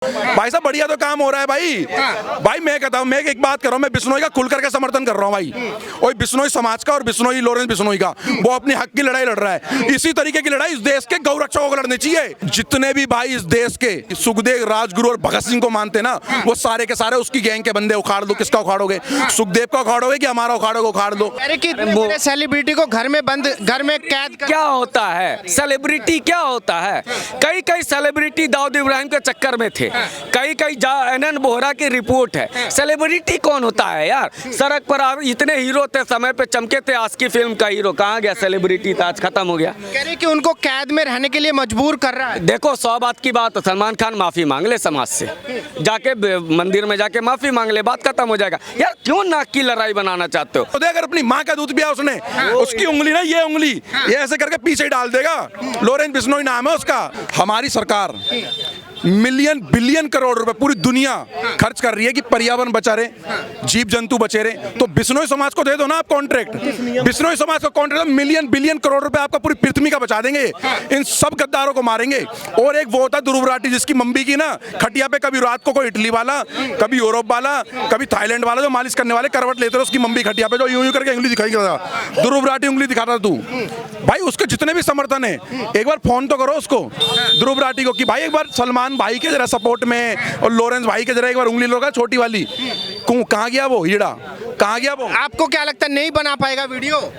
भाई साहब बढ़िया तो काम हो रहा है भाई। भाई मैं कहता हूँ, मैं एक बात कर रहा हूँ, मैं बिश्नोई का खुल करके समर्थन कर रहा हूँ भाई। और बिश्नोई समाज का और बिश्नोई लॉरेंस बिश्नोई का वो अपनी हक की लड़ाई लड़ रहा है। इसी तरीके की लड़ाई इस देश के गौ रक्षकों को लड़नी चाहिए। जितने भी भाई इस देश के सुखदेव, राजगुरु और भगत सिंह को मानते ना, वो सारे के सारे उसकी गैंग के बंदे उखाड़ दो। किसका उखाड़ोगे? सुखदेव का उखाड़ोगे कि हमारा उखाड़ोगे? उखाड़ दो। सेलिब्रिटी को घर में बंद, घर में कैद क्या होता है? सेलिब्रिटी क्या होता है? कई कई सेलिब्रिटी दाऊद इब्राहिम के चक्कर में थे, कई कई एनएन बोहरा की रिपोर्ट है। सेलिब्रिटी कौन होता है यार? सड़क पर इतने हीरो थे, समय पे चमके थे। आज की फिल्म का हीरो कहाँ गया? सेलिब्रिटी था, आज खत्म हो गया। कह रहे कि उनको कैद में रहने के लिए मजबूर कर रहा है। देखो 100 बात की बात, सलमान खान माफी मांग ले समाज से, जाके मंदिर में जाके माफी मांग ले, बात खत्म हो जाएगा। यार क्यों नाक की लड़ाई बनाना चाहते हो? तो अगर अपनी माँ का दूध पिया उसने, उसकी उंगली ना, ये उंगली ये ऐसे करके पीछे डाल देगा। लॉरेंस बिश्नोई नाम है उसका। हमारी सरकार मिलियन बिलियन करोड़ रुपए पूरी दुनिया खर्च कर रही है कि पर्यावरण बचा रहे, जीव जंतु बचे रहे। तो बिश्नोई समाज को दे दो ना आप कॉन्ट्रैक्ट। बिश्नोई समाज का कॉन्ट्रैक्ट मिलियन बिलियन करोड़ रुपए आपका पूरी पृथ्वी का बचा देंगे। इन सब गद्दारों को मारेंगे। और एक वो होता ध्रुव राठी, जिसकी मम्मी की ना खटिया पे कभी रात को कोई इटली वाला, कभी यूरोप वाला, कभी थाईलैंड वाला, जो मालिश करने वाले करवट लेते रहे उसकी मम्मी खटिया पे, जो यूं यूं करके उंगली दिखाई था। ध्रुव राठी उंगली दिखाता तू भाई। उसके जितने भी समर्थन है, एक बार फोन तो करो उसको, ध्रुव राठी को, कि भाई एक बार सलमान भाई के जरा सपोर्ट में और लॉरेंस भाई के जरा एक बार उंगली लगा, छोटी वाली। कहाँ गया वो हीरा? कहाँ गया वो? आपको क्या लगता है नहीं बना पाएगा वीडियो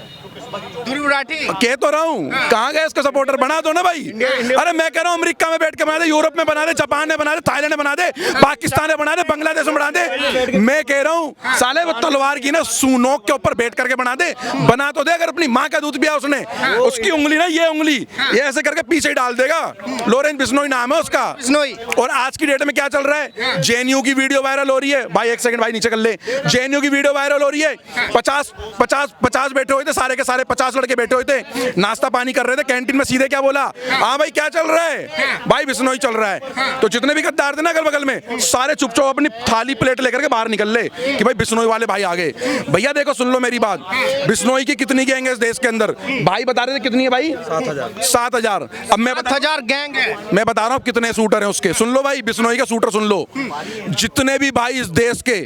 ध्रुव राठी? कह तो रहा हूँ, कहाँ गए इसका सपोर्टर? बना दो ना भाई। अरे मैं कह रहा हूँ अमेरिका में बैठ के बना दे, यूरोप में बना दे, जापान में बना दे, थाईलैंड में बना दे, पाकिस्तान में बना दे, बांग्लादेश में बना दे। मैं कह रहा हूँ साले वो तलवार की ना सूनोक के ऊपर बैठ करके बना दे। बना तो दे। अगर अपनी माँ का दूध पिया उसने, उसकी उंगली ना, ये उंगली ये ऐसे करके पीछे डाल देगा। लॉरेंस बिश्नोई नाम है उसका। और आज की डेट में क्या चल रहा है? जेएनयू की वीडियो वायरल हो रही है भाई। एक सेकंड भाई नीचे कर ले। जेएनयू की वीडियो वायरल हो रही है। 50 बैठे हुए थे, सारे के सारे 50 लड़के बैठे हुए थे, नाश्ता पानी कर रहे थे कैंटीन में। सीधे क्या बोला? हाँ भाई क्या चल रहा है? भाई बिश्नोई चल रहा है। तो जितने भी गद्दार थे ना अगल बगल में, सारे चुपचाप अपनी थाली प्लेट लेकर के बाहर निकल ले कि भाई बिश्नोई वाले भाई आ गए। भैया देखो, सुन लो मेरी बात। बिश्नोई की कितनी गैंग है इस देश के अंदर? भाई बता रहे थे कितनी है भाई? 7,000। अब मैं 7,000 गैंग है। मैं बता रहा हूँ कितने शूटर हैं उसके। सुन लो भाई, बिश्नोई का शूटर सुन लो। जितने भी भाई इस देश के,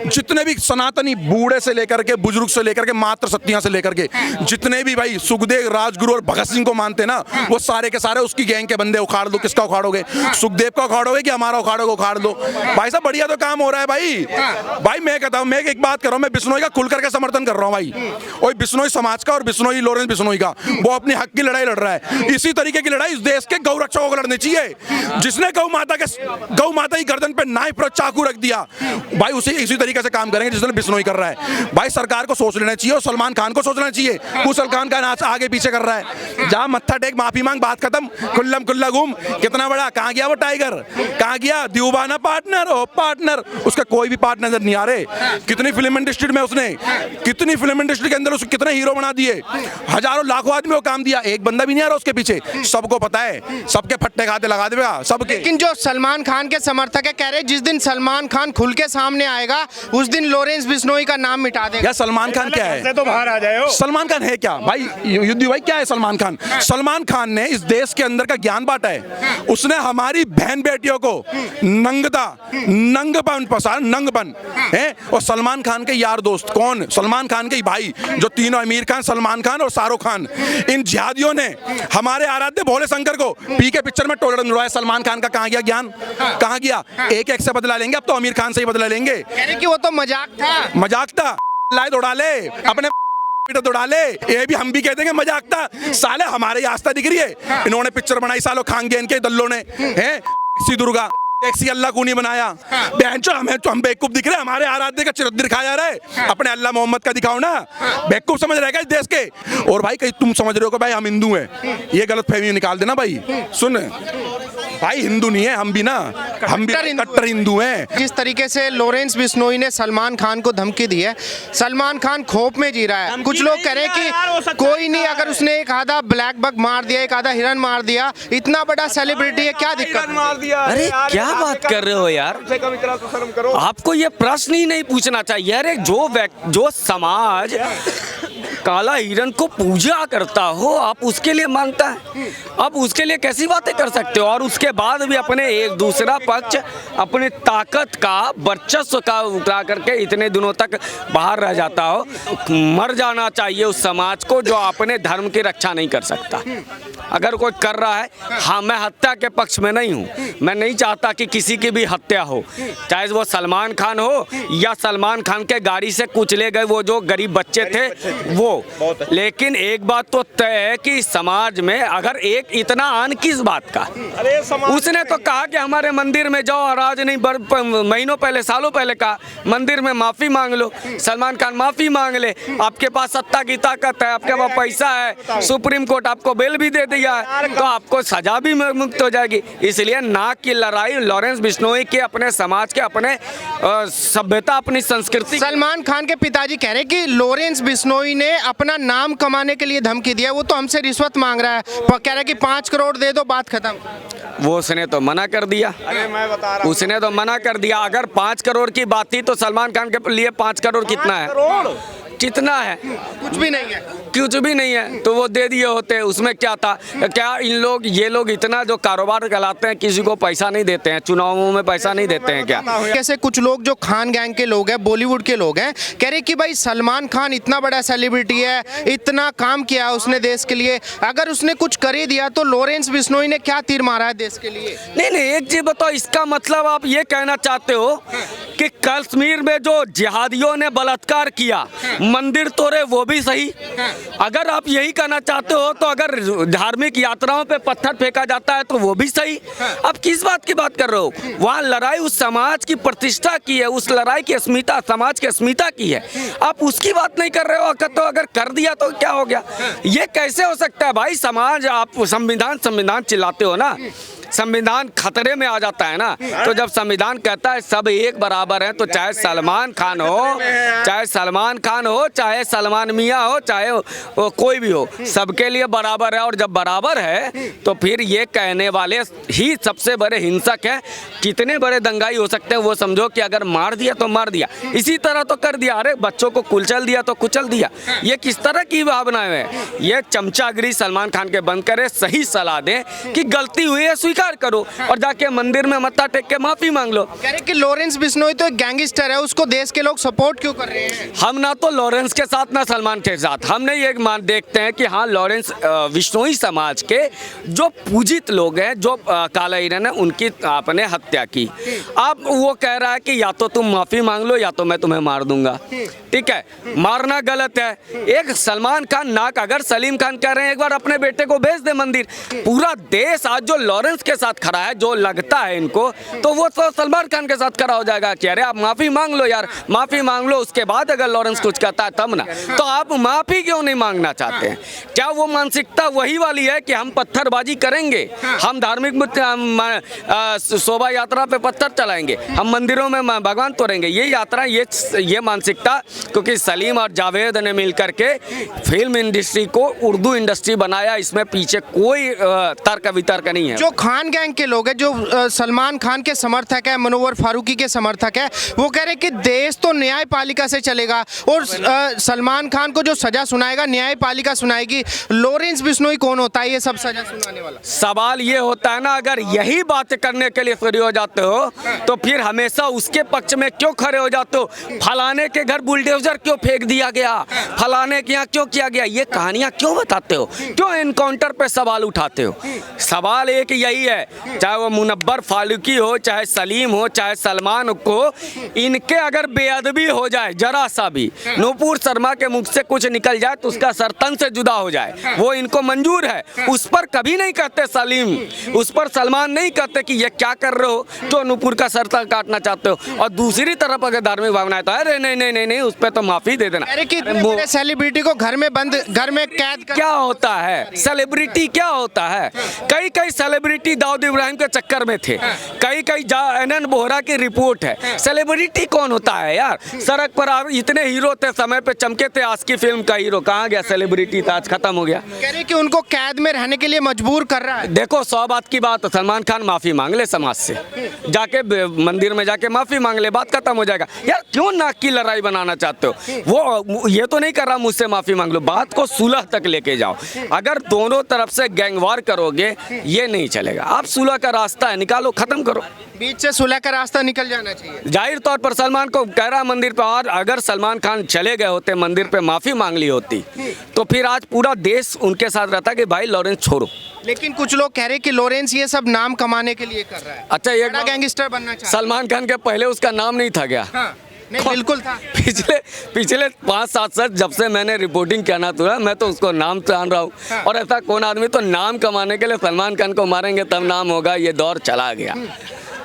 जितने भी सनातनी, बूढ़े से लेकर के बुजुर्ग से लेकर के मात्र सत्तियां से लेकर के, जितने भी भाई सुखदेव, राजगुरु और भगत सिंह को मानते ना, वो सारे के सारे उसकी गैंग के बंदे। उखाड़ दो। किसका उखाड़ोगे? सुखदेव का उखाड़ोगे कि हमारा उखाड़ोगे? उखाड़ दो। भाई साहब बढ़िया तो काम हो रहा है भाई। भाई मैं कहता हूँ, मैं एक बात कर रहा हूँ, मैं बिश्नोई का खुल करके समर्थन कर रहा हूँ भाई। और बिश्नोई समाज का और बिश्नोई लॉरेंस बिश्नोई का वो अपनी हक की लड़ाई लड़ रहा है। इसी तरीके की लड़ाई इस देश के गौ रक्षकों को लड़नी चाहिए। जिसने गौ माता की गर्दन पे नाइफ और चाकू रख दिया भाई, उसे इसी तरीके से काम करेंगे जिसने बिश्नोई कर रहा है। भाई सरकार को सोच लेना चाहिए और सलमान खान को सोचना चाहिए। सलमान खान आगे पीछे कर रहा है। जहां मत्था टेक, माफी मांग, बात खत्म, खुल्लम खुल्ला घूम। कितना बड़ा? कहां गया वो टाइगर? कहां गया दीवाना पार्टनर? ओ पार्टनर, उसका कोई भी पार्टनर नजर नहीं आ रहे। कितनी फिल्म इंडस्ट्री में उसने, कितनी फिल्म इंडस्ट्री के अंदर उसको कितने हीरो बना दिए, हजारों लाखों आदमी को काम दिया। एक बंदा भी नहीं आ रहा उसके पीछे। सबको पता है, सबके फट्टे खाते लगा देगा सबके। लेकिन जो सलमान खान के समर्थक है कह रहे जिस दिन सलमान खान खुल के सामने आएगा उस दिन लॉरेंस बिश्नोई का नाम मिटा देगा। यार सलमान खान क्या है? तो बाहर आ जाए। सलमान खान है क्या भाई? युद्धि भाई क्या है सलमान खान? सलमान खान ने इस देश के अंदर का ज्ञान बांटा है। उसने हमारी बहन बेटियों को नंगपन पसार, नंगपन है। और सलमान खान के यार दोस्त कौन? सलमान खान के भाई जो तीनों, आमिर खान, सलमान खान और शाहरुख खान, इन जिहादियों ने हमारे आराध्य भोले शंकर को पी के पिक्चर में टोले डलवाया। सलमान खान का कहां गया ज्ञान? कहां गया? एक से बदला लेंगे। अब तो आमिर खान से ही बदला लेंगे। कि वो तो मजाक था। मजाक था? लाए दौड़ा ले अपने दौड़ा ले। ये भी हम भी कहते हैं मजाक था। साले हमारे आस्था दिख रही है। इन्होंने पिक्चर बनाई सालों खांगे इनके दल्लों ने, हैं सी दुर्गा टैक्सी अल्लाह को नहीं बनाया। बेंचो हमें तो हम बेवकूफ दिख रहे हैं। हमारे आराध्य का चिरत दिखाया जा रहा है। अपने अल्लाह मोहम्मद का दिखाओ ना। बेवकूफ समझ रहेगा इस देश के। और भाई कहीं तुम समझ रहे हो कि भाई हम हिंदू हैं, ये गलत फहमी निकाल देना भाई। सुन भाई, हिंदू नहीं है हम भी ना, हम भी कट्टर हिंदू हैं। जिस तरीके से लॉरेंस बिश्नोई ने सलमान खान को धमकी दी है, सलमान खान खौफ में जी रहा है। कुछ लोग कह रहे हैं कि कोई नहीं, अगर उसने एक आधा ब्लैक बग मार दिया, एक आधा हिरन मार दिया, इतना बड़ा सेलिब्रिटी है, क्या दिक्कत? अरे क्या बात कर रहे हो यार? आपको ये प्रश्न ही नहीं पूछना चाहिए। अरे जो समाज काला हिरन को पूजा करता हो, आप उसके लिए मानता है? आप उसके लिए कैसी बातें कर सकते हो? और उसके उसके बाद भी अपने एक दूसरा पक्ष अपनी ताकत का वर्चस्व का उठा करके इतने दिनों तक बाहर रह जाता हो। मर जाना चाहिए उस समाज को जो अपने धर्म की रक्षा नहीं कर सकता। अगर कोई कर रहा है, हाँ, मैं हत्या के पक्ष में नहीं हूँ, मैं नहीं चाहता कि किसी की भी हत्या हो, चाहे वो सलमान खान हो या सलमान खान के गाड़ी से कुचले गए वो जो गरीब बच्चे थे वो। लेकिन एक बात तो तय है कि समाज में अगर एक इतना आन किस बात का, उसने तो कहा कि हमारे मंदिर में जाओ, और आज नहीं महीनों पहले, सालों पहले कहा मंदिर में माफी मांग लो। सलमान खान माफी मांग ले, आपके पास सत्ता की ताकत है, आपके पास पैसा है, सुप्रीम कोर्ट आपको बेल भी दे दिया है, तो आपको सजा भी मुक्त हो जाएगी। इसलिए नाक की लड़ाई लॉरेंस बिश्नोई के अपने समाज के अपने सभ्यता अपनी संस्कृति। सलमान खान के पिताजी कह रहे हैं कि लॉरेंस बिश्नोई ने अपना नाम कमाने के लिए धमकी दिया, वो तो हमसे रिश्वत मांग रहा है, कह रहा है कि 5 करोड़ दे दो, बात खत्म। वो उसने तो मना कर दिया, उसने तो मना कर दिया। अगर 5 करोड़ की बात थी तो सलमान खान के लिए 5 करोड़ कितना है? कितना है? कुछ भी नहीं है, कुछ भी नहीं है। तो वो दे दिए होते, उसमें क्या था? क्या ये लोग इतना जो कारोबार चलाते हैं, किसी को पैसा नहीं देते हैं, चुनावों में पैसा नहीं देते हैं क्या? कैसे कुछ लोग जो खान गैंग के लोग हैं, बॉलीवुड के लोग हैं, कह रहे कि भाई सलमान खान इतना बड़ा सेलिब्रिटी है, इतना काम किया उसने देश के लिए, अगर उसने कुछ कर ही दिया तो लॉरेंस बिश्नोई ने क्या तीर मारा है देश के लिए? नहीं, एक चीज बताओ, इसका मतलब आप ये कहना चाहते हो कि कश्मीर में जो जिहादियों ने बलात्कार किया, मंदिर तोड़े, वो भी सही? अगर आप यही कहना चाहते हो तो अगर धार्मिक यात्राओं पे पत्थर फेंका जाता है तो वो भी सही? आप किस बात की बात कर रहे हो? वहाँ लड़ाई उस समाज की प्रतिष्ठा की है, उस लड़ाई की अस्मिता, समाज की अस्मिता की है, आप उसकी बात नहीं कर रहे हो। तो अगर कर दिया तो क्या हो गया? ये कैसे हो सकता है भाई? समाज, आप संविधान चिल्लाते हो ना, संविधान खतरे में आ जाता है ना, तो जब संविधान कहता है सब एक बराबर हैं, तो चाहे सलमान खान हो, चाहे सलमान मियाँ हो, चाहे कोई भी हो, सबके लिए बराबर है। और जब बराबर है तो फिर ये कहने वाले ही सबसे बड़े हिंसक हैं। कितने बड़े दंगाई हो सकते हैं वो समझो कि अगर मार दिया तो मार दिया, इसी तरह तो कर दिया, अरे बच्चों को कुचल दिया तो कुचल दिया। ये किस तरह की भावनाएं हैं? ये चमचागिरी सलमान खान के बंद करे, सही सलाह दें कि गलती हुई है, स्वीकार करो और जाके मंदिर में मत्था टेक के माफी मांग लो। कह रहे कि लॉरेंस बिश्नोई तो एक गैंगस्टर है, उसको देश के लोग सपोर्ट क्यों कर रहे हैं? हम ना तो लॉरेंस के साथ ना सलमान के साथ, हमने ये देखते हैं कि हाँ, लॉरेंस बिश्नोई समाज के जो पूजित लोग हैं, जो काला हिरन है, उनकी आपने हत्या की। अब वो कह रहा है कि या तो तुम माफी मांग लो या तो मैं तुम्हें मार दूंगा। ठीक है, मारना गलत है। एक सलमान खान नाक, अगर सलीम खान कह रहे हैं एक बार अपने बेटे को भेज दे मंदिर, पूरा देश आज जो लॉरेंस के साथ खड़ा है, जो लगता है इनको, तो वो तो सलमान खान के साथ खड़ा हो जाएगा कि अरे आप माफी मांग लो यार, माफी मांग लो। उसके बाद अगर लॉरेंस कुछ कहता है तब ना, तो आप माफी क्यों नहीं मांगना चाहते हैं? क्या वो मानसिकता वही वाली है कि हम पत्थरबाजी करेंगे, हम धार्मिक शोभा यात्रा पे पत्थर चलाएंगे, हम मंदिरों में भगवान तोड़ेंगे? ये यात्रा, ये मानसिकता, क्योंकि सलीम और जावेद ने मिलकर के फिल्म इंडस्ट्री को उर्दू इंडस्ट्री बनाया, इसमें पीछे कोई तर्क वितर्क नहीं है। जो खान गैंग के लोग हैं, जो सलमान खान के समर्थक है, मनोवर फारूकी के समर्थक है, वो कह रहे हैं कि देश तो न्यायपालिका से चलेगा और सलमान खान को जो सजा सुनाएगा न्यायपालिका सुनाएगी। लॉरेंस बिश्नोई कौन होता है ये सब सजा सुनाने वाला? सवाल ये होता है ना, अगर यही बात करने के लिए खड़े हो जाते हो तो फिर हमेशा उसके पक्ष में क्यों खड़े हो जाते हो? फलाने के घर बुलडोजर क्यों फेंक दिया गया, फलाने के यहाँ क्यों किया गया, ये कहानियां क्यों बताते हो? क्यों एनकाउंटर पे सवाल उठाते हो? सवाल एक यही है, चाहे वो मुनव्वर फारूकी हो, चाहे सलीम हो, चाहे सलमान को, इनके अगर बेअदबी हो जाए जरा सा भी, नूपुर शर्मा के मुख से कुछ निकल जाए तो उसका सर तन से जुदा हो जाए, वो इनको मंजूर है। उस पर कभी नहीं कहते सलीम, उस पर सलमान नहीं कहते कि ये क्या कर रहे हो, तो नूपुर का सर तक काटना चाहते हो। और दूसरी तरफ अगर धार्मिक भावना है तो अरे नहीं, उस पर तो माफी दे देना। अरे कि सेलिब्रिटी को घर में बंद, घर में कैद क्या होता है? सेलिब्रिटी क्या होता है? कई सेलिब्रिटी दाऊद इब्राहिम के चक्कर में थे, कई एनएन बोहरा की रिपोर्ट है। सेलिब्रिटी कौन होता है यार? सड़क पर इतने हीरो थे, समय पे चमके थे, आज की फिल्म का हीरो कहाँ गया? सेलिब्रिटी था, आज खत्म हो गया। कह रहे कि उनको कैद में रहने के लिए मजबूर कर रहा है। देखो, 100 बात की बात, सलमान खान माफी मांग ले समाज से, जाके मंदिर में जाके माफी मांग ले, बात खत्म हो जाएगा। यार क्यों नाक की लड़ाई बनाना चाहते हो? वो ये तो नहीं कर रहा मुझसे माफी मांग लो, बात को सुलह तक लेके जाओ। अगर दोनों तरफ से गैंगवार करोगे ये नहीं चलेगा। आप सुलह का रास्ता है, निकालो, खत्म करो। बीच से सुलह का रास्ता निकल जाना चाहिए। जाहिर तौर पर सलमान को कह रहा मंदिर पे, और अगर सलमान खान चले गए होते मंदिर पे, माफ़ी मांग ली होती, तो फिर आज पूरा देश उनके साथ रहता कि भाई लॉरेंस छोड़ो। लेकिन कुछ लोग कह रहे हैं कि लॉरेंस ये सब नाम कमाने के लिए कर रहा है, अच्छा, ये बड़ा गैंगस्टर बनना चाहता है। सलमान खान के पहले उसका नाम नहीं था क्या? हाँ, नहीं बिल्कुल था। पिछले 5-7 साल जब से मैंने रिपोर्टिंग करना था, मैं तो उसको नाम जान रहा हूँ। हाँ। और ऐसा कौन आदमी तो नाम कमाने के लिए सलमान खान को मारेंगे तब नाम होगा, ये दौर चला गया।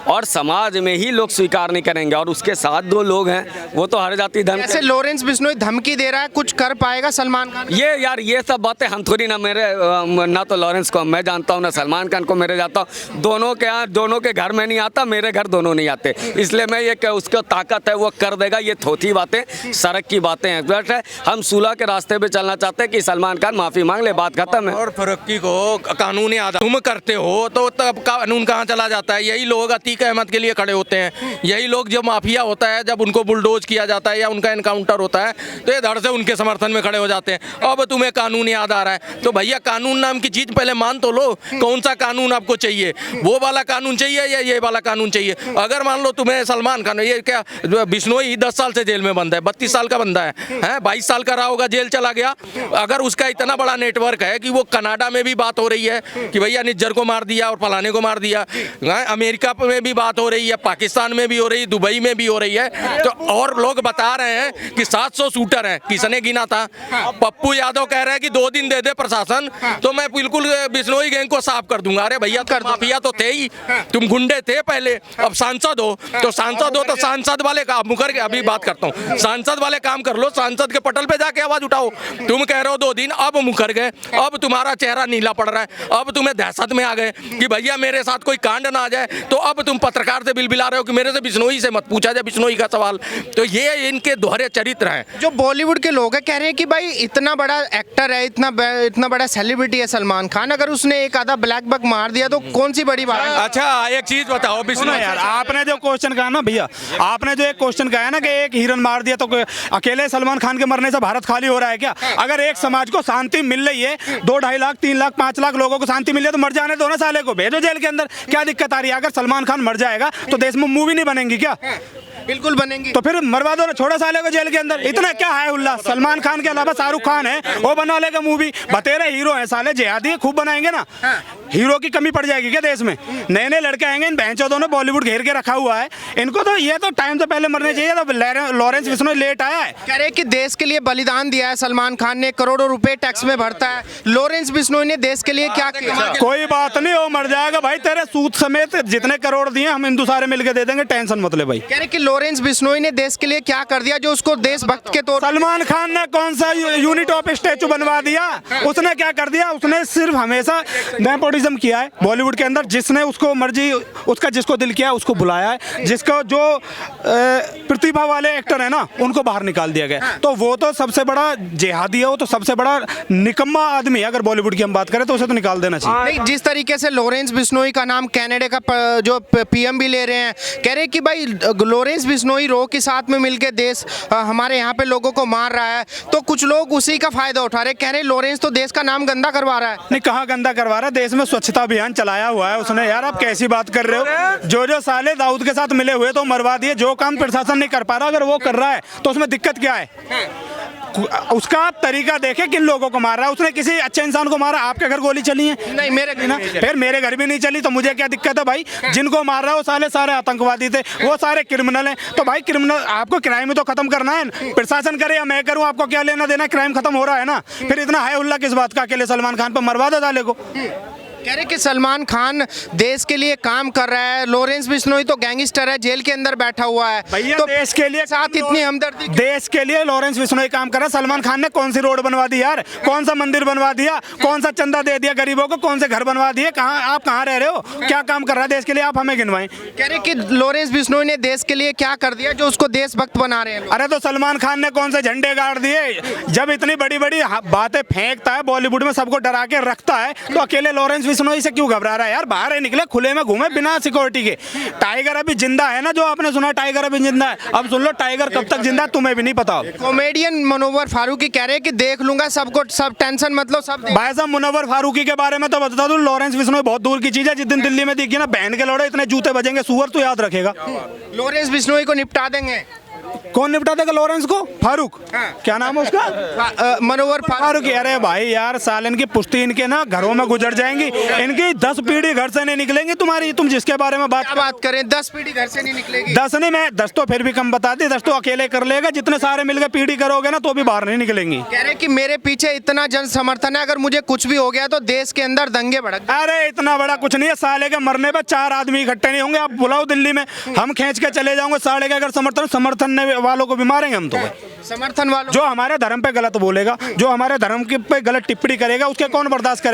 और समाज में ही लोग स्वीकार नहीं करेंगे। और उसके साथ 2 लोग हैं, वो तो हर जाति धर्म ऐसे लॉरेंस बिश्नोई धमकी दे रहा है, कुछ कर पाएगा सलमान खान? ये यार ये सब बातें हम थोड़ी ना, ना तो लॉरेंस को मैं जानता हूँ, ना सलमान खान को मेरे जानता हूँ। दोनों के यहाँ, दोनों के घर में नहीं आता, मेरे घर दोनों नहीं आते, इसलिए मैं ये उसको ताकत है वो कर देगा। ये थोथी बातें, सड़क की बातें हैं। बट हम सुलह के रास्ते पे चलना चाहते हैं कि सलमान खान माफ़ी मांग ले, बात खत्म है। और फरक्की को कानूनी आधार तुम करते हो तो तब कानून कहाँ चला जाता है? यही लोग अतीक अहमद के लिए खड़े होते हैं। यही लोग जब माफिया होता है, जब उनको बुलडोज किया जाता है या उनका एनकाउंटर होता है, तो ये धड़ से उनके समर्थन में खड़े हो जाते हैं। अब तुम्हें कानूनी आधार है तो भैया कानून नाम की चीज पहले मान तो लो। कौन सा कानून आपको चाहिए? वो वाला कानून चाहिए या ये वाला कानून चाहिए? अगर मान लो तुम्हें सलमान खान, ये क्या बिश्नोई 10 साल से जेल में बंद है, 32 साल का बंदा है, 22 साल का रहा होगा, जेल चला गया। अगर उसका इतना बड़ा नेटवर्क है कि वो कनाडा में भी बात हो रही है कि भैया निज्जर को मार दिया और फलाने को मार दिया, अमेरिका में भी बात हो रही है, पाकिस्तान में भी हो रही है, दुबई में भी हो रही है, तो और लोग बता रहे हैं कि 700 शूटर हैं। किसने गिना था? पप्पू यादव कह रहे हैं कि 2 दिन दे दे प्रशासन तो मैं बिल्कुल बिश्नोई गैंग को साफ कर दूंगा। अरे भैया तुम माफिया तो थे ही, तुम गुंडे थे पहले, अब सांसद हो तो सांसद वाले काम मुकर के, अभी बात करता हूँ, सांसद वाले काम कर लो, सांसद के पटल पे जाके आवाज उठाओ। तुम कह रहे हो 2 दिन, अब मुकर गए, अब तुम्हारा चेहरा नीला पड़ रहा है, अब तुम्हें दहशत में आ गए कि भैया मेरे साथ कोई कांड ना आ जाए, तो अब तुम पत्रकार से बिलबिला रहे हो कि मेरे से बिश्नोई से मत पूछा जाए बिश्नोई का सवाल। तो ये इनके दोहरे चरित्र हैं। जो बॉलीवुड के लोग हैं कह रहे हैं कि भाई इतना बड़ा एक्टर है, इतना बड़ा सेलिब्रिटी है सलमान खान, अगर उसने एक आधा ब्लैक बक मार दिया तो कौन सी बड़ी बात है? अच्छा एक चीज बताओ बिश्नोई यार, आपने जो क्वेश्चन कहा ना भैया, आपने जो एक क्वेश्चन कहा है ना कि एक हिरन मार दिया तो अकेले सलमान खान के मरने से भारत खाली हो रहा है क्या? अगर एक समाज को शांति मिल रही है, 2-2.5 लाख 3 लाख 5 लाख लोगों को शांति मिल रही है, तो मर जाने दो ना साले को, भेजो जेल के अंदर, क्या दिक्कत आ रही है? अगर सलमान खान मर जाएगा तो देश में मूवी नहीं बनेंगी क्या? बिल्कुल बनेंगी। तो फिर मरवा दो ना, छोड़ो साले को जेल के अंदर। इतना क्या है उल्लास? सलमान खान के अलावा शाहरुख खान है, वो बना लेगा मूवी। बतेरे हीरो हैं साले, जिहादी खूब बनाएंगे ना। हीरो की कमी पड़ जाएगी क्या देश में? नए नए लड़के आएंगे, इन बहनचोदों ने बॉलीवुड घेर के रखा हुआ है इनको, तो ये तो टाइम से पहले मरने चाहिए। तो लॉरेंस बिश्नोई लेट आया है। कह रहे कि देश के लिए बलिदान दिया है सलमान खान ने, करोड़ों रुपए टैक्स में भरता है। लॉरेंस बिश्नोई ने देश के लिए क्या किया? कोई बात नहीं, वो मर जाएगा भाई, तेरे सूद समेत जितने करोड़ दिए हम हिंदू सारे मिलके दे देंगे, टेंशन मत ले भाई। कह रहे कि लॉरेंस बिश्नोई ने देश के लिए क्या कर दिया जो उसको देशभक्त के तौर? सलमान खान ने कौन सा यूनिट ऑफ स्टैचू बनवा दिया? उसने क्या कर दिया? उसने सिर्फ हमेशा नेपोटिज्म किया है बॉलीवुड के अंदर। जिसने उसको मर्जी, उसका जिसको दिल किया उसको बुलाया है, जिसको जो प्रतिभा वाले एक्टर है ना उनको बाहर निकाल दिया गया। तो वो तो सबसे बड़ा जिहादी है, वो तो सबसे बड़ा निकम्मा आदमी है। अगर बॉलीवुड की हम बात करें तो उसे तो निकाल देना चाहिए। नहीं, जिस तरीके से लॉरेंस बिश्नोई का नाम कनाडा का जो पीएम भी ले रहे हैं, कह रहे कि भाई लॉरेंस बिश्नोई रो के साथ में मिलके देश हमारे यहाँ पे लोगों को मार रहा है, तो कुछ लोग उसी का फायदा उठा रहे, कह रहे लॉरेंस तो देश का नाम गंदा करवा रहा है। नहीं, कहाँ गंदा करवा रहा है? देश में स्वच्छता अभियान चलाया हुआ है उसने। यार आप कैसी बात कर रहे हो? जो साले दाऊद के साथ मिले हुए तो मरवा दिए। जो काम प्रशासन नहीं कर पा रहा, अगर वो कर रहा है तो उसमें दिक्कत क्या है? उसका तरीका देखे किन लोगों को मार रहा है। उसने किसी अच्छे इंसान को मारा, आपके घर गोली चली है? नहीं, मेरे घर नहीं। फिर मेरे घर भी नहीं चली, तो मुझे क्या दिक्कत है भाई? जिनको मार रहा है वो सारे आतंकवादी थे, वो सारे क्रिमिनल हैं। तो भाई क्रिमिनल, आपको क्राइम ही तो खत्म करना है। प्रशासन करे या मैं करूं, आपको क्या लेना देना? क्राइम खत्म हो रहा है ना। फिर इतना है उल्ला किस बात का? अकेले सलमान खान पर मरवा दो साले को। कह रहे कि सलमान खान देश के लिए काम कर रहा है, लॉरेंस बिश्नोई तो गैंगस्टर है, जेल के अंदर बैठा हुआ है। भैया तो देश के लिए साथ इतनी हमदर्दी, देश के लिए लॉरेंस बिश्नोई काम कर रहा है। सलमान खान ने कौन सी रोड बनवा दी यार? कौन सा मंदिर बनवा दिया? कौन सा चंदा दे दिया गरीबों को? कौन से घर बनवा दिए? आप कहाँ रह रहे हो? क्या काम कर रहा है देश के लिए? आप हमें गिनवाएं। कह रहे कि लॉरेंस बिश्नोई ने देश के लिए क्या कर दिया जो उसको देशभक्त बना रहे हैं? अरे तो सलमान खान ने कौन से झंडे गाड़ दिए? जब इतनी बड़ी बड़ी बातें फेंकता है, बॉलीवुड में सबको डरा के रखता है, तो अकेले लॉरेंस बिश्नोई से क्यों घबरा रहा है यार? बाहर ही निकले, खुले में घूमे बिना सिक्योरिटी के। टाइगर अभी जिंदा है ना, जो आपने सुना टाइगर अभी जिंदा है। अब सुन लो, टाइगर कब तक जिंदा है तुम्हें भी नहीं पता। कॉमेडियन मुनव्वर फारूकी कह रहे हैं कि देख लूंगा सबको, सब टेंशन मत लो, सब भाई साहब, मुनव्वर फारूकी के बारे में तो बता दूं, लॉरेंस बिश्नोई बहुत दूर की चीज है। जिस दिन दिल्ली में दिखी ना, बहन के लौड़े इतने जूते बजेंगे सुअर, तो याद रखेगा। लॉरेंस बिश्नोई को निपटा देंगे। कौन निपटा देगा लॉरेंस को? फारूक। क्या नाम है उसका? मनोवर फारूक। अरे भाई यार, सालन की पुश्ती इनके ना घरों में गुजर जाएंगी। इनकी 10 पीढ़ी घर से नहीं निकलेंगी तुम्हारी। तुम जिसके बारे में बात करें, 10 पीढ़ी घर से नहीं निकलेगी। 10 नहीं, मैं 10 तो फिर भी कम बता दी, 10 तो अकेले कर लेगा। जितने सारे मिलकर पीढ़ी करोगे ना, तो भी बाहर नहीं निकलेंगी। कह रहे कि मेरे पीछे इतना जन समर्थन है, अगर मुझे कुछ भी हो गया तो देश के अंदर दंगे भड़क। अरे इतना बड़ा कुछ नहीं है, साले के मरने पर 4 आदमी इकट्ठे नहीं होंगे। आप बुलाओ दिल्ली में, हम खींच के चले जाओगे। साले का अगर समर्थन वालों को भी मारेंगे हम तो। समर्थन वालों, जो हमारे धर्म पे गलत बोलेगा, जो हमारे धर्म के पे गलत टिप्पणी करेगा, उसके कौन बर्दाश्त करेगा?